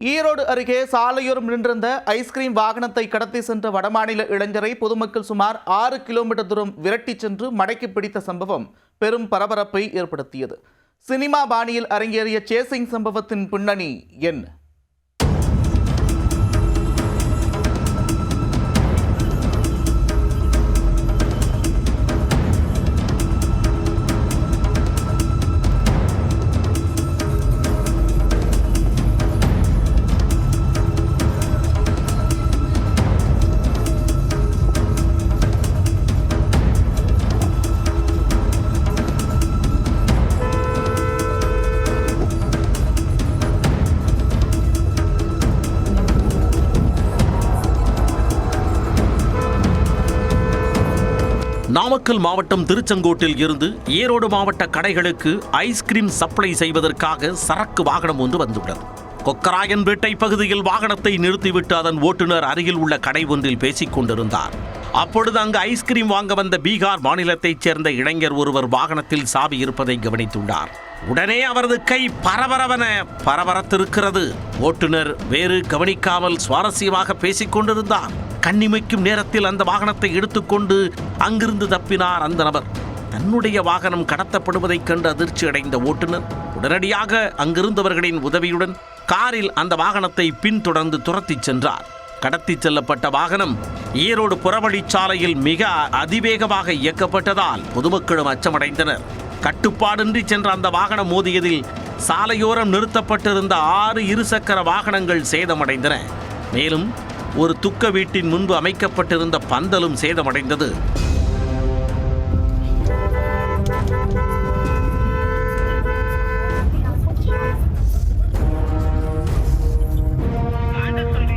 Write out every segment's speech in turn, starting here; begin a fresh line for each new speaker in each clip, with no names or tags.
ஈரோடு அருகே சாலையோரம் நின்றிருந்த ஐஸ்கிரீம் வாகனத்தை கடத்தி சென்ற வடமாநில இளைஞரை பொதுமக்கள் சுமார் 6 கிலோமீட்டர் தூரம் விரட்டிச் சென்று மடக்கி பிடித்த சம்பவம் பெரும் பரபரப்பை ஏற்படுத்தியது. சினிமா பாணியில் அரங்கேறிய சேசிங் சம்பவத்தின் பின்னணி என்ன?
நாமக்கல் மாவட்டம் திருச்செங்கோட்டில் இருந்து ஈரோடு மாவட்ட கடைகளுக்கு ஐஸ்கிரீம் சப்ளை செய்வதற்காக சரக்கு வாகனம் ஒன்று வந்துள்ளது. கொக்கராயன்பேட்டை பகுதியில் வாகனத்தை நிறுத்திவிட்டு அதன் ஓட்டுநர் அருகில் உள்ள கடை ஒன்றில் பேசிக் கொண்டிருந்தார். அப்பொழுது அங்கு ஐஸ்கிரீம் வாங்க வந்த பீகார் மாநிலத்தைச் சேர்ந்த இளைஞர் ஒருவர் வாகனத்தில் சாவி இருப்பதை கவனித்துள்ளார். உடனே அவரது கை பரபரத்திருக்கிறது. ஓட்டுநர் வேறு கவனிக்காமல் சுவாரஸ்யமாக பேசிக் கொண்டிருந்தார். கண்ணிமைக்கும் நேரத்தில் அந்த வாகனத்தை எடுத்துக்கொண்டு அங்கிருந்து தப்பினார் அந்த நபர். தன்னுடைய வாகனம் கடத்தப்படுவதைக் கண்டு அதிர்ச்சி அடைந்த ஓட்டுநர் உடனடியாக அங்கிருந்தவர்களின் உதவியுடன் காரில் அந்த வாகனத்தை பின்தொடர்ந்து துரத்திச் சென்றார். கடத்திச் செல்லப்பட்ட வாகனம் ஈரோடு புறவழிச்சாலையில் மிக அதிவேகமாக இயக்கப்பட்டதால் பொதுமக்களும் அச்சமடைந்தனர். கட்டுப்பாடின்றி சென்ற அந்த வாகனம் மோதியதில் சாலையோரம் நிறுத்தப்பட்டிருந்த 6 இருசக்கர வாகனங்கள் சேதமடைந்தன. மேலும் ஒரு துக்க வீட்டின் முன்பு அமைக்கப்பட்டிருந்த பந்தலும் சேதமடைந்தது.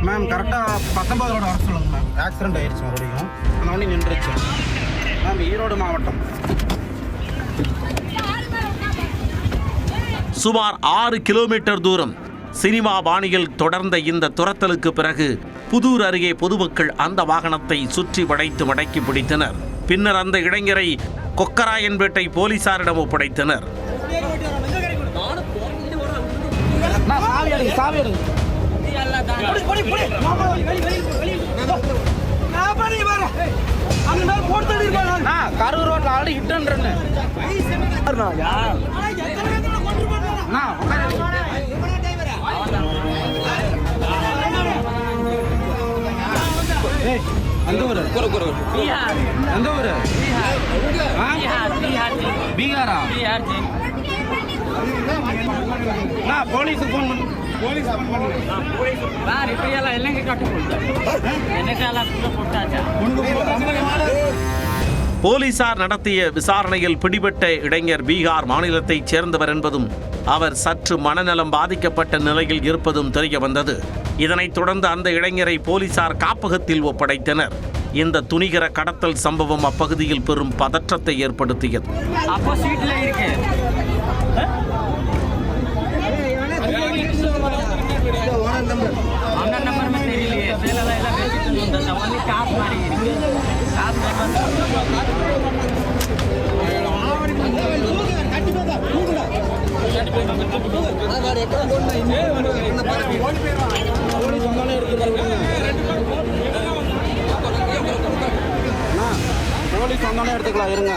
மேம் கரெக்டாக 19 வர சொல்லுங்க மேம். ஆக்சிடென்ட் ஆயிடுச்சு, மறுபடியும் அந்த வண்டி நின்றுச்சு மேம். ஈரோடு மாவட்டம்
சுமார் 6 கிலோமீட்டர் தூரம் சினிமா பாணியில் தொடர்ந்த இந்த துரத்தலுக்கு பிறகு புதூர் அருகே பொதுமக்கள் அந்த வாகனத்தை சுற்றி வளைத்து மடக்கி பிடித்தனர். பின்னர் அந்த இளைஞரை கொக்கராயன்பேட்டை போலீசாரிடம் ஒப்படைத்தனர்.
கரூர் ரோட்ல ஆல்ரெடி ஹிட் பீகாரா? போலீஸுக்கு ஃபோன் பண்ணு.
போலீசார் நடத்திய விசாரணையில் பிடிபட்ட இளைஞர் பீகார் மாநிலத்தைச் சேர்ந்தவர் என்பதும் அவர் சற்று மனநலம் பாதிக்கப்பட்ட நிலையில் இருப்பதும் தெரிய வந்தது. இதனைத் தொடர்ந்து அந்த இளைஞரை போலீசார் காப்பகத்தில் ஒப்படைத்தனர். இந்த துணிகர கடத்தல் சம்பவம் அப்பகுதியில் பெரும் பதற்றத்தை ஏற்படுத்தியது.
போலீஸ் வந்தானே எடுத்துக்கலாம், இருங்க.